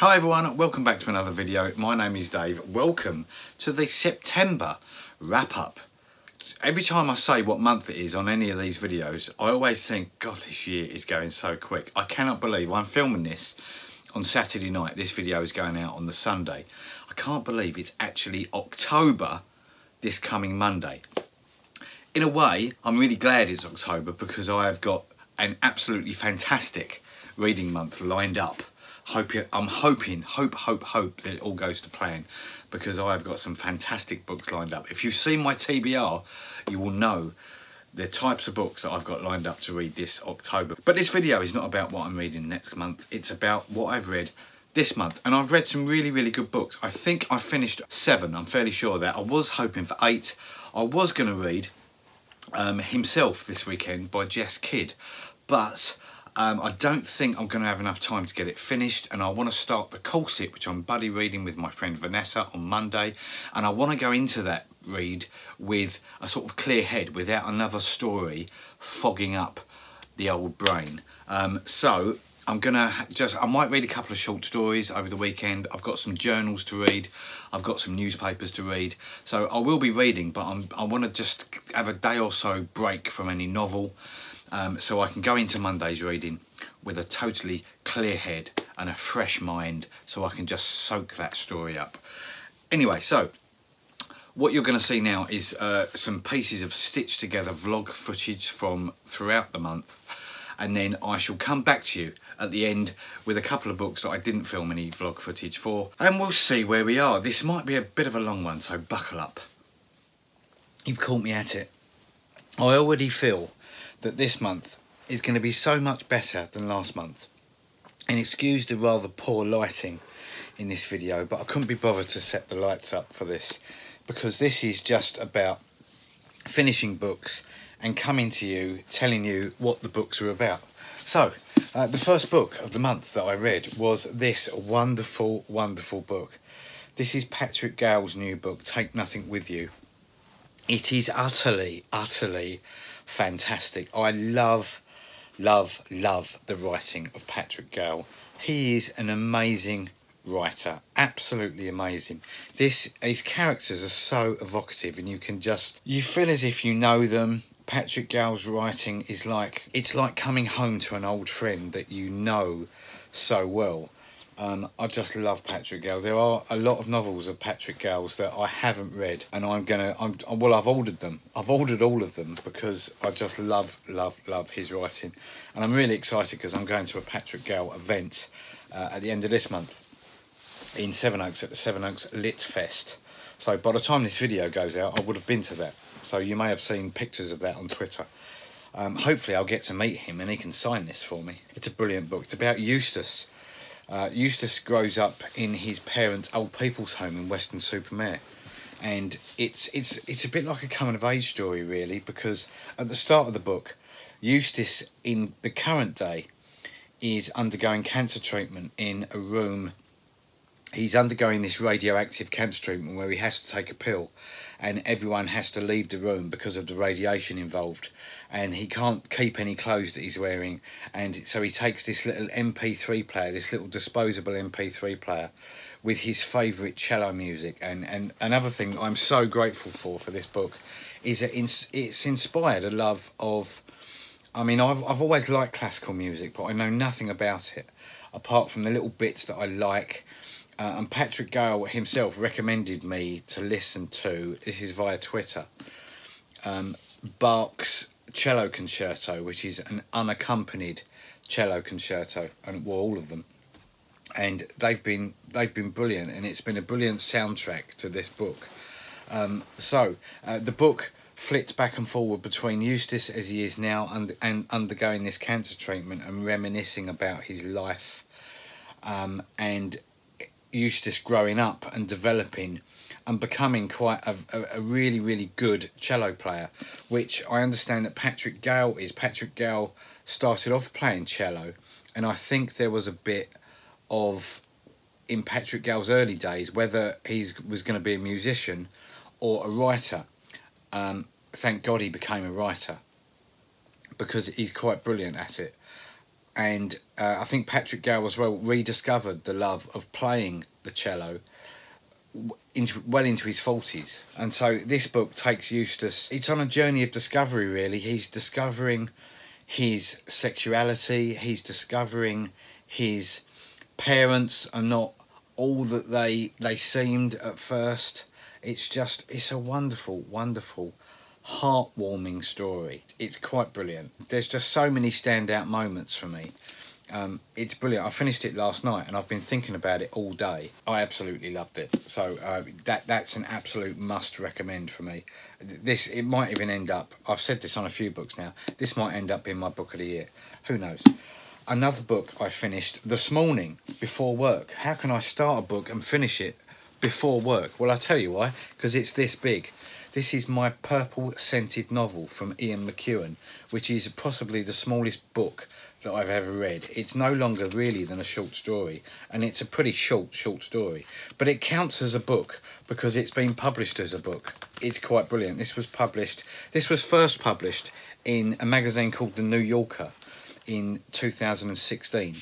Hi everyone, welcome back to another video. My name is Dave. Welcome to the September wrap up. Every time I say what month it is on any of these videos, I always think, God, this year is going so quick. I cannot believe I'm filming this on Saturday night. This video is going out on the Sunday. I can't believe it's actually October this coming Monday. In a way, I'm really glad it's October because I have got an absolutely fantastic reading month lined up. I'm hoping that it all goes to plan because I've got some fantastic books lined up. If you've seen my TBR, you will know the types of books that I've got lined up to read this October. But this video is not about what I'm reading next month. It's about what I've read this month. And I've read some really good books. I think I finished 7. I'm fairly sure of that. I was hoping for 8. I was going to read Himself this weekend by Jess Kidd. But I don't think I'm going to have enough time to get it finished, and I want to start the Corset, which I'm buddy reading with my friend Vanessa on Monday, and I want to go into that read with a sort of clear head without another story fogging up the old brain. So I'm gonna I might read a couple of short stories over the weekend. I've got some journals to read, I've got some newspapers to read, so I will be reading, but I want to just have a day or so break from any novel. So I can go into Monday's reading with a totally clear head and a fresh mind, so I can just soak that story up. Anyway, so what you're going to see now is some pieces of stitched together vlog footage from throughout the month, and then I shall come back to you at the end with a couple of books that I didn't film any vlog footage for, and we'll see where we are. This might be a bit of a long one, so buckle up. You've caught me at it. I already feel that this month is going to be so much better than last month. And excuse the rather poor lighting in this video, but I couldn't be bothered to set the lights up for this because this is just about finishing books and coming to you, telling you what the books are about. So, the first book of the month that I read was this wonderful book. This is Patrick Gale's new book, Take Nothing With You. It is utterly fantastic. I love the writing of Patrick Gale. He is an amazing writer, absolutely amazing. His characters are so evocative, and you feel as if you know them. Patrick Gale's writing is it's like coming home to an old friend that you know so well. I just love Patrick Gale. There are a lot of novels of Patrick Gale's that I haven't read, and I've ordered them. I've ordered all of them because I just love his writing, and I'm really excited because I'm going to a Patrick Gale event at the end of this month in Sevenoaks at the Sevenoaks Lit Fest. So by the time this video goes out, I would have been to that. So you may have seen pictures of that on Twitter. Hopefully I'll get to meet him and he can sign this for me. It's a brilliant book. It's about Eustace. Eustace grows up in his parents' old people's home in Weston-super-Mare, and it's a bit like a coming-of-age story, really, because at the start of the book, Eustace in the current day is undergoing cancer treatment in a room. He's undergoing this radioactive cancer treatment where he has to take a pill, and everyone has to leave the room because of the radiation involved, and he can't keep any clothes that he's wearing, and so he takes this little MP3 player, this little disposable MP3 player with his favourite cello music. And another thing I'm so grateful for this book is that it's inspired a love of, I mean, I've always liked classical music, but I know nothing about it apart from the little bits that I like. And Patrick Gale himself recommended me to listen to, this is via Twitter, Bach's Cello Concerto, which is an unaccompanied cello concerto, and well, all of them. And they've been brilliant, and it's been a brilliant soundtrack to this book. The book flits back and forward between Eustace as he is now and undergoing this cancer treatment and reminiscing about his life, and Eustace growing up and developing and becoming quite a really good cello player, which I understand that Patrick Gale is. Patrick Gale started off playing cello, and I think there was a bit of, in Patrick Gale's early days, whether he was going to be a musician or a writer. Thank God he became a writer because he's quite brilliant at it. and I think Patrick Gale as well rediscovered the love of playing the cello well into his 40s. And so this book takes Eustace, it's on a journey of discovery really. He's discovering his sexuality, he's discovering his parents are not all that they seemed at first. It's a wonderful, wonderful, heartwarming story. It's quite brilliant. There's just so many standout moments for me. It's brilliant. I finished it last night and I've been thinking about it all day. I absolutely loved it. So that's an absolute must recommend for me. It might even end up, I've said this on a few books now, this might end up being my book of the year. Who knows? Another book I finished this morning before work. How can I start a book and finish it before work? Well, I'll tell you why. Because it's this big. This is my purple scented novel from Ian McEwan, which is possibly the smallest book that I've ever read. It's no longer really than a short story, and it's a pretty short story, but it counts as a book because it's been published as a book. It's quite brilliant. This was first published in a magazine called The New Yorker in 2016,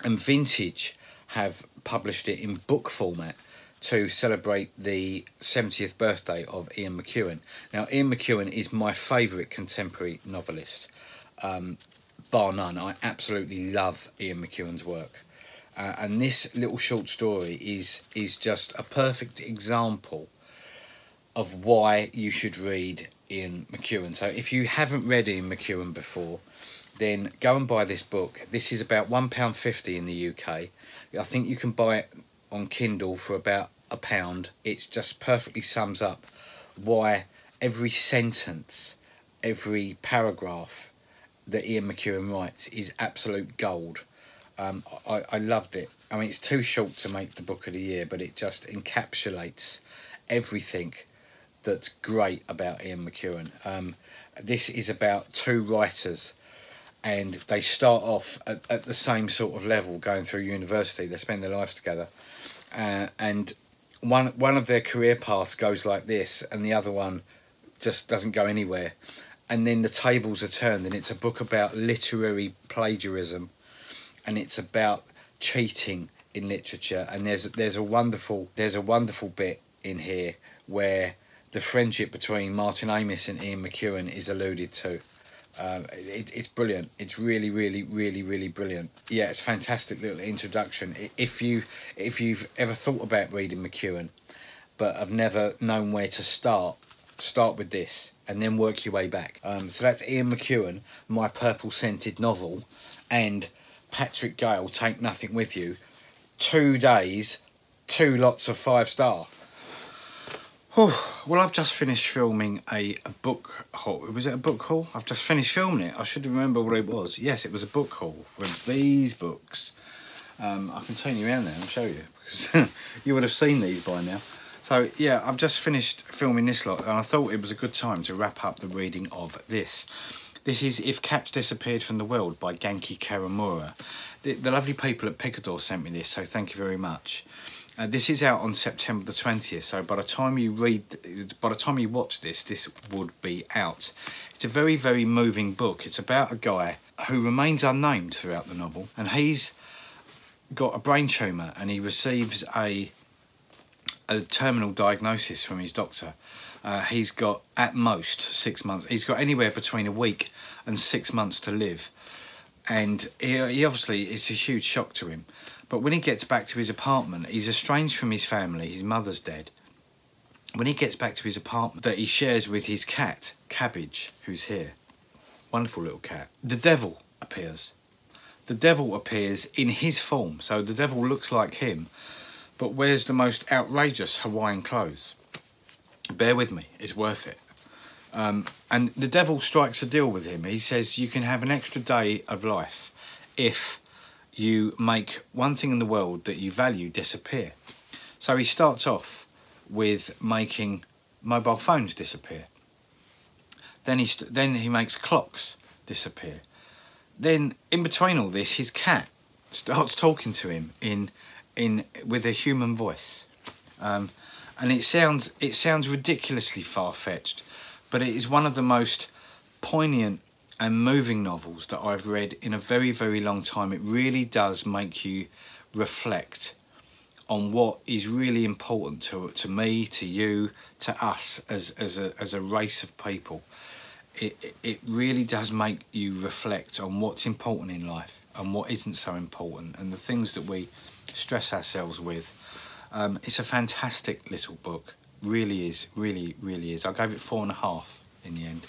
and Vintage have published it in book format to celebrate the 70th birthday of Ian McEwan. Now, Ian McEwan is my favourite contemporary novelist, bar none. I absolutely love Ian McEwan's work. And this little short story is just a perfect example of why you should read Ian McEwan. So if you haven't read Ian McEwan before, then go and buy this book. This is about £1.50 in the UK. I think you can buy it on Kindle for about £1. It just perfectly sums up why every sentence, every paragraph that Ian McEwan writes is absolute gold. I loved it. I mean, it's too short to make the book of the year, but it just encapsulates everything that's great about Ian McEwan. This is about two writers, and they start off at the same sort of level, going through university. They spend their lives together, and one of their career paths goes like this, and the other one just doesn't go anywhere. And then the tables are turned, and it's a book about literary plagiarism, and it's about cheating in literature. And there's a wonderful bit in here where the friendship between Martin Amis and Ian McEwan is alluded to. It's brilliant. It's really brilliant. Yeah, it's a fantastic little introduction. If you've ever thought about reading McEwan but have never known where to start with this and then work your way back. So that's Ian McEwan, my purple scented novel, and Patrick Gale, Take Nothing With You. 2 days, 2 lots of 5-star. Well, I've just finished filming a book haul. Was it a book haul? I've just finished filming it. I should remember what it was. Yes, it was a book haul with these books. I can turn you around there and show you, because you would have seen these by now. So, yeah, I've just finished filming this lot, and I thought it was a good time to wrap up the reading of this. This is If Cats Disappeared from the World by Genki Karamura. The lovely people at Picador sent me this, so thank you very much. This is out on September the 20th, so by the time you watch this, this would be out. It's a very moving book. It's about a guy who remains unnamed throughout the novel, and he's got a brain tumour, and he receives a terminal diagnosis from his doctor. He's got at most 6 months. He's got anywhere between a week and 6 months to live, and he obviously, it's a huge shock to him. But when he gets back to his apartment, he's estranged from his family. His mother's dead. When he gets back to his apartment that he shares with his cat, Cabbage, who's here, wonderful little cat, the devil appears. The devil appears in his form. So the devil looks like him, but wears the most outrageous Hawaiian clothes. Bear with me, it's worth it. And the devil strikes a deal with him. He says you can have an extra day of life if you make one thing in the world that you value disappear. So he starts off with making mobile phones disappear. Then he makes clocks disappear. Then in between all this, his cat starts talking to him with a human voice, and it sounds ridiculously far-fetched, but it is one of the most poignant and moving novels that I've read in a very, very long time. It really does make you reflect on what is really important to me, to you, to us as a race of people. It really does make you reflect on what's important in life and what isn't so important, and the things that we stress ourselves with. It's a fantastic little book, really is, really is. I gave it 4.5 in the end.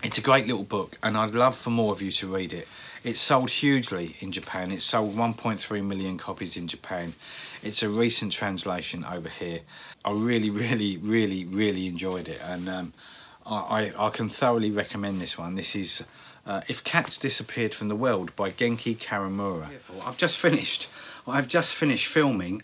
It's a great little book, and I'd love for more of you to read it. It's sold hugely in Japan. It's sold 1.3 million copies in Japan. It's a recent translation over here. I really enjoyed it, and I can thoroughly recommend this one. This is If Cats Disappeared from the World by Genki Karamura. I've just finished filming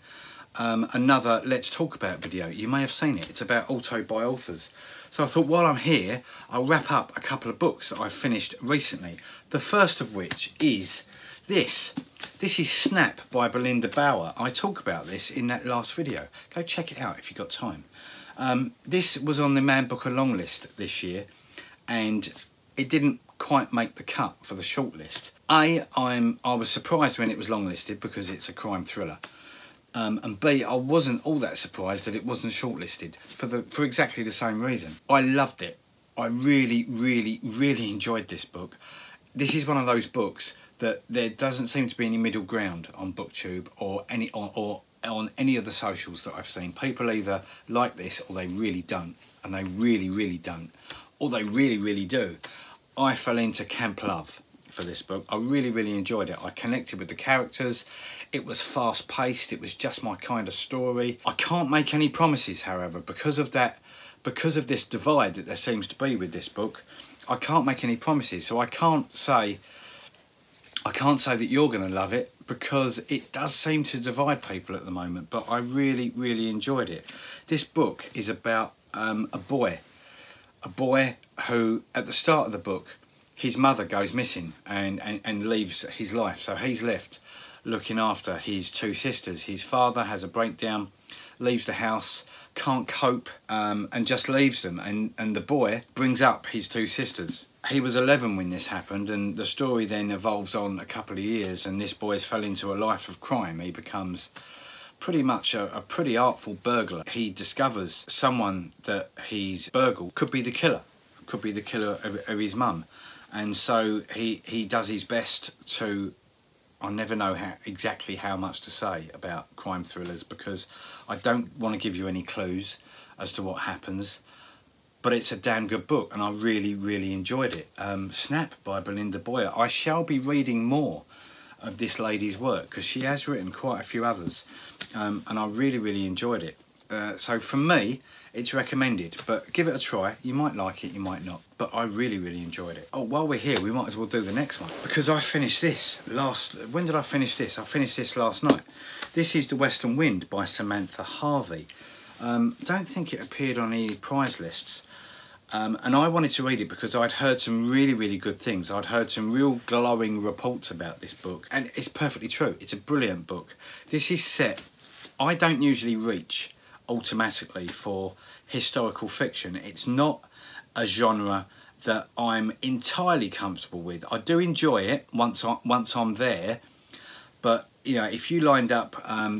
another Let's Talk About video. You may have seen it. It's about authors. So I thought while I'm here, I'll wrap up a couple of books that I've finished recently. The first of which is this. This is Snap by Belinda Bauer. I talk about this in that last video. Go check it out if you've got time. This was on the Man Booker long list this year, and it didn't quite make the cut for the short list. I was surprised when it was long listed because it's a crime thriller. And B, I wasn't all that surprised that it wasn't shortlisted for exactly the same reason. I loved it. I really enjoyed this book. This is one of those books that there doesn't seem to be any middle ground on BookTube or on any of the socials that I've seen. People either like this or they really don't, and they really don't, or they really do. I fell into camp love for this book. I really enjoyed it. I connected with the characters. It was fast paced. It was just my kind of story. I can't make any promises, however, because of this divide that there seems to be with this book. I can't make any promises, so I can't say that you're going to love it, because it does seem to divide people at the moment. But I really enjoyed it. This book is about a boy who, at the start of the book, his mother goes missing and leaves his life. So he's left looking after his two sisters. His father has a breakdown, leaves the house, can't cope, and just leaves them. And the boy brings up his two sisters. He was 11 when this happened, and the story then evolves on a couple of years, and this boy's fell into a life of crime. He becomes pretty much a pretty artful burglar. He discovers someone that he's burgled could be the killer of his mum. And so he does his best to... I never know exactly how much to say about crime thrillers, because I don't want to give you any clues as to what happens. But it's a damn good book, and I really enjoyed it. Snap by Belinda Bauer. I shall be reading more of this lady's work, because she has written quite a few others, and I really enjoyed it. So from me, it's recommended, but give it a try. You might like it, you might not, but I really enjoyed it. Oh, while we're here, we might as well do the next one, because I finished this when did I finish this? I finished this last night. This is The Western Wind by Samantha Harvey. Don't think it appeared on any prize lists, and I wanted to read it because I'd heard some really good things. I'd heard some real glowing reports about this book, and it's perfectly true. It's a brilliant book. This is set... I don't usually reach automatically for historical fiction. It's not a genre that I'm entirely comfortable with. I do enjoy it once I'm there, but you know, if you lined up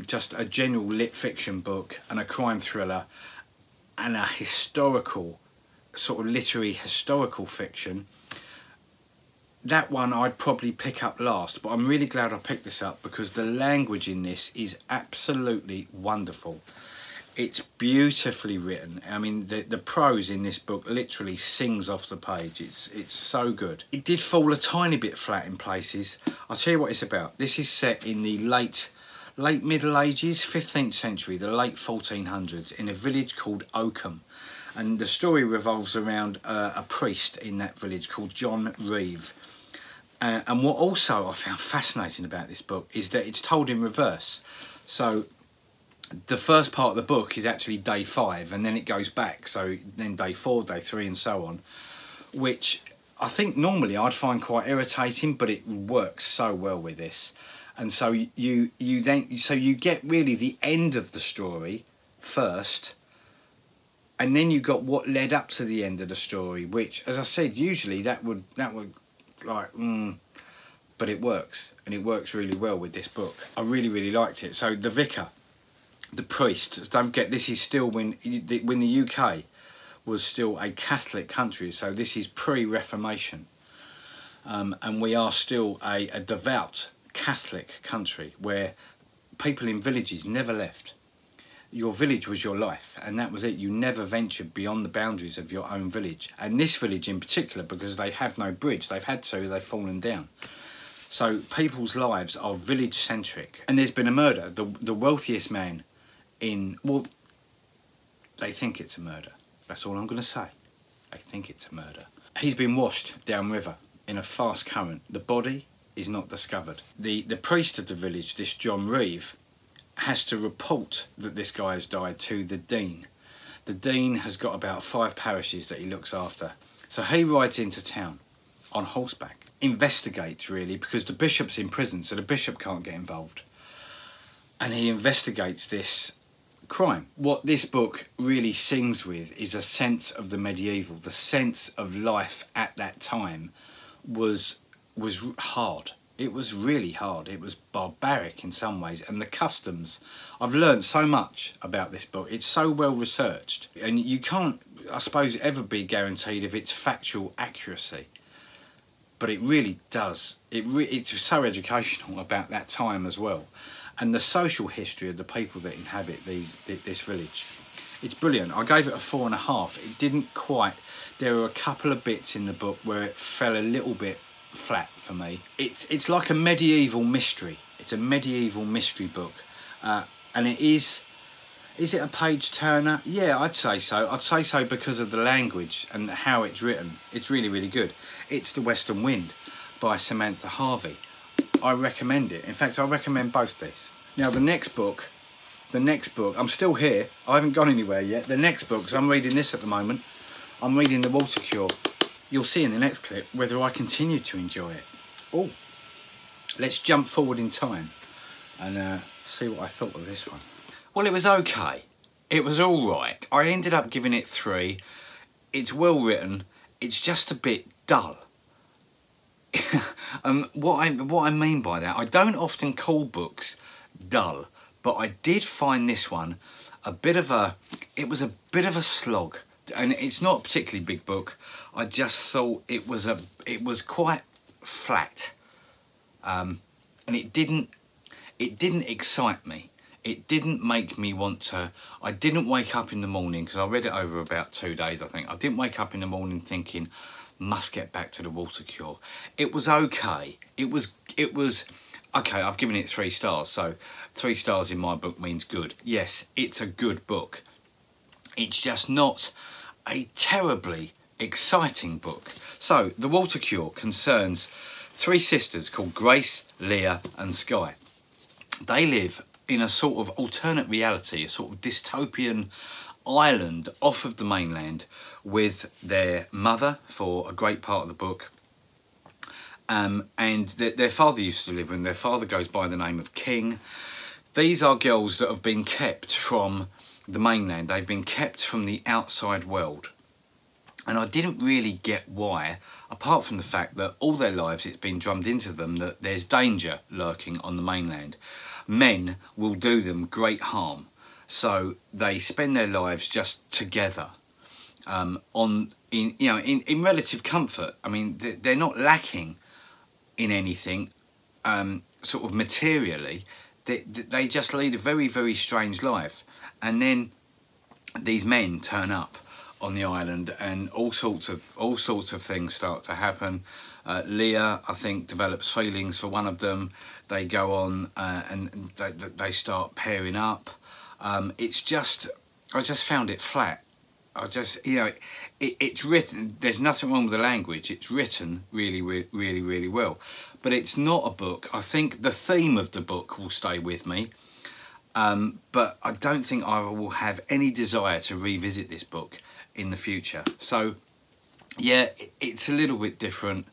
just a general lit fiction book and a crime thriller and a historical, sort of literary historical fiction, that one I'd probably pick up last. But I'm really glad I picked this up, because the language in this is absolutely wonderful. It's beautifully written. I mean, the prose in this book literally sings off the page. It's so good. It did fall a tiny bit flat in places. I'll tell you what it's about. This is set in the late Middle Ages, 15th century, the late 1400s, in a village called Oakham. And the story revolves around a priest in that village called John Reeve. And what also I found fascinating about this book is that it's told in reverse. So the first part of the book is actually day 5, and then it goes back. So then day 4, day 3, and so on, which I think normally I'd find quite irritating, but it works so well with this. And so you get really the end of the story first, And then you got what led up to the end of the story, which, as I said, usually that would like, but it works, and it works really well with this book. I really, really liked it. So the vicar, the priest, don't get, this is still when the UK was still a Catholic country, so this is pre-Reformation, and we are still a devout Catholic country where people in villages never left. Your village was your life, and that was it. You never ventured beyond the boundaries of your own village, and this village in particular, because they have no bridge. They've had to, they've fallen down. So people's lives are village centric, and there's been a murder. The wealthiest man in, well, they think it's a murder. That's all I'm going to say. They think it's a murder. He's been washed downriver in a fast current. The body is not discovered. The priest of the village, this John Reeve, has to report that this guy has died to the dean. The dean has got about 5 parishes that he looks after. So he rides into town on horseback, investigates really, because the bishop's in prison, so the bishop can't get involved. And he investigates this crime. What this book really sings with is a sense of the medieval. The sense of life at that time was hard. It was really hard. It was barbaric in some ways, and the customs. I've learned so much about this book. It's so well researched, and you can't, I suppose, ever be guaranteed of its factual accuracy. But it really does. It's so educational about that time as well, and the social history of the people that inhabit this village. It's brilliant. I gave it a 4.5. It didn't quite. There were a couple of bits in the book where it fell a little bit flat for me. It's like a medieval mystery. It's a medieval mystery book, and it is it a page turner? Yeah, I'd say so. I'd say so because of the language and how it's written. It's really, really good. It's The Western Wind by Samantha Harvey. I recommend it. In fact, I recommend both these. Now the next book, I'm still here, I haven't gone anywhere yet. The next book, because I'm reading this at the moment, I'm reading The Water Cure. You'll see in the next clip whether I continue to enjoy it. Oh, let's jump forward in time and see what I thought of this one. Well, it was okay. It was all right. I ended up giving it 3. It's well written. It's just a bit dull. What I mean by that, I don't often call books dull, but I did find this one it was a bit of a slog. And it's not a particularly big book. I just thought it was quite flat, and it didn't excite me. It didn't make me want to. I didn't wake up in the morning, because I read it over about 2 days, I think. I didn't wake up in the morning thinking, must get back to The Water Cure. It was okay. It was okay. I've given it 3 stars, so 3 stars in my book means good. Yes, it's a good book. It's just not a terribly exciting book. So, The Water Cure concerns 3 sisters called Grace, Leah and Skye. They live in a sort of alternate reality, a sort of dystopian island off of the mainland with their mother for a great part of the book. And their father used to live with them. Their father goes by the name of King. These are girls that have been kept from the mainland. They've been kept from the outside world, and I didn't really get why, apart from the fact that all their lives it's been drummed into them that there's danger lurking on the mainland. Men will do them great harm, so they spend their lives just together, in relative comfort. I mean, they're not lacking in anything, sort of materially. They just lead a very, very strange life. And then these men turn up on the island, and all sorts of things start to happen. Leah, I think, develops feelings for one of them. They go on and they start pairing up. I just found it flat. It's written. There's nothing wrong with the language. It's written really, really, really well. But it's not a book. I think the theme of the book will stay with me. But I don't think I will have any desire to revisit this book in the future. So yeah, it's a little bit different,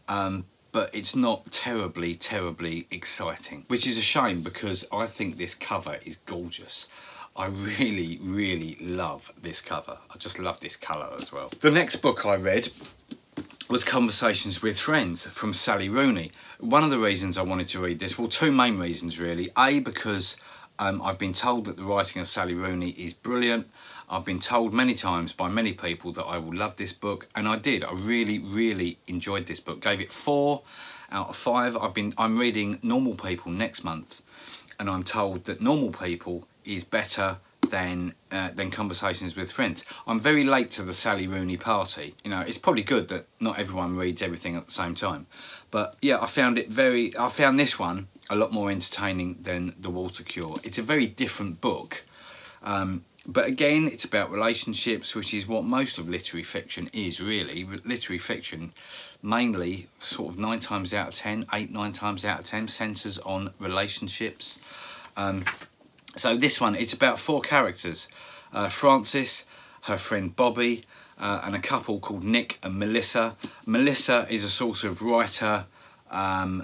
but it's not terribly, terribly exciting, which is a shame, because I think this cover is gorgeous. I really, really love this cover. I just love this colour as well. The next book I read was Conversations with Friends from Sally Rooney. One of the reasons I wanted to read this, well, two main reasons really. A, because I've been told that the writing of Sally Rooney is brilliant. I've been told many times by many people that I will love this book, and I did. I really, really enjoyed this book. Gave it 4 out of 5. I'm reading Normal People next month, and I'm told that Normal People is better than Conversations with Friends. I'm very late to the Sally Rooney party. You know, it's probably good that not everyone reads everything at the same time. But yeah, I found this one a lot more entertaining than The Water Cure. It's a very different book. But again, it's about relationships, which is what most of literary fiction is, really. Literary fiction, mainly, sort of 9 times out of 10, 8-9 times out of 10, centres on relationships. So this one, it's about 4 characters. Frances, her friend Bobby, and a couple called Nick and Melissa. Melissa is a sort of writer.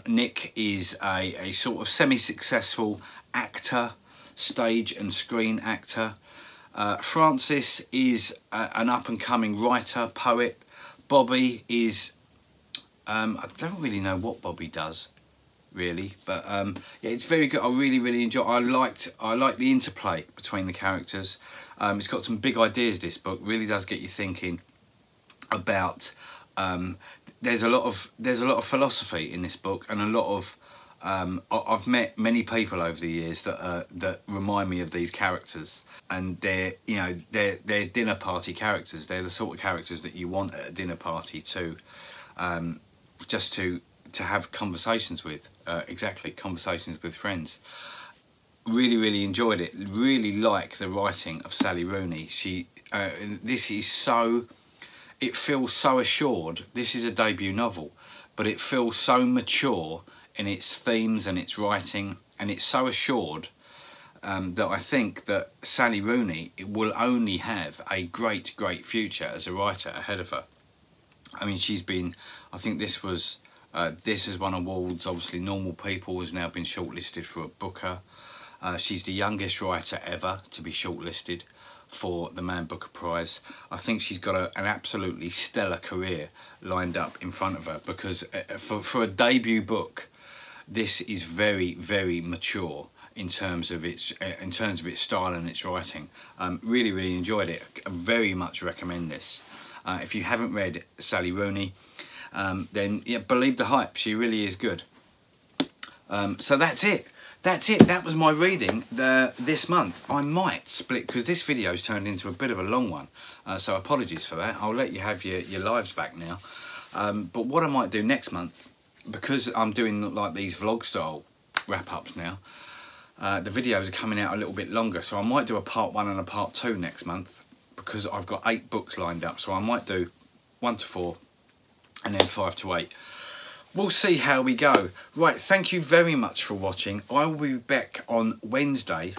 Nick is a sort of semi-successful actor, stage and screen actor. Frances is an up-and-coming writer, poet. Bobby is, I don't really know what Bobby does, really, but yeah, it's very good. I really, really enjoy it. I like the interplay between the characters. It's got some big ideas, this book. Really does get you thinking about, there's a lot of philosophy in this book, and a lot of I've met many people over the years that remind me of these characters, and they're dinner party characters. They're the sort of characters that you want at a dinner party to just to have conversations with. Exactly, conversations with friends. Really, really enjoyed it. Really like the writing of Sally Rooney. This is so, it feels so assured. This is a debut novel, but it feels so mature in its themes and its writing, and it's so assured that I think that Sally Rooney will only have a great, great future as a writer ahead of her. I mean, she's been, I think this has won awards. Obviously, Normal People has now been shortlisted for a Booker. She's the youngest writer ever to be shortlisted for the Man Booker Prize. I think she's got an absolutely stellar career lined up in front of her, because for a debut book, this is very, very mature in terms of its style and its writing. Really, really enjoyed it. I very much recommend this. If you haven't read Sally Rooney, then yeah, believe the hype. She really is good. So that's it. That was my reading this month. I might split, because this video's turned into a bit of a long one. So apologies for that. I'll let you have your lives back now. But what I might do next month, because I'm doing like these vlog style wrap-ups now, the videos are coming out a little bit longer, so I might do a part 1 and a part 2 next month, because I've got 8 books lined up. So I might do 1 to 4 and then 5 to 8. We'll see how we go. Right, thank you very much for watching. I will be back on Wednesday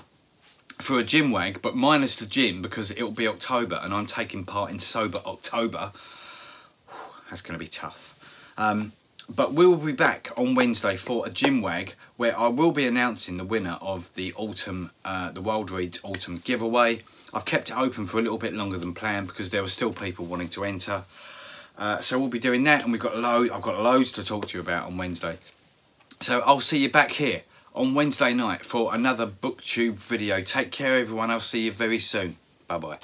for a gym wag, but minus the gym, because it will be October and I'm taking part in Sober October. That's going to be tough. But we will be back on Wednesday for a gym wag, where I will be announcing the winner of the autumn, the Wilde Reads Autumn giveaway. I've kept it open for a little bit longer than planned, because there were still people wanting to enter. So we'll be doing that, and I've got loads to talk to you about on Wednesday. So I'll see you back here on Wednesday night for another BookTube video. Take care, everyone. I'll see you very soon. Bye bye.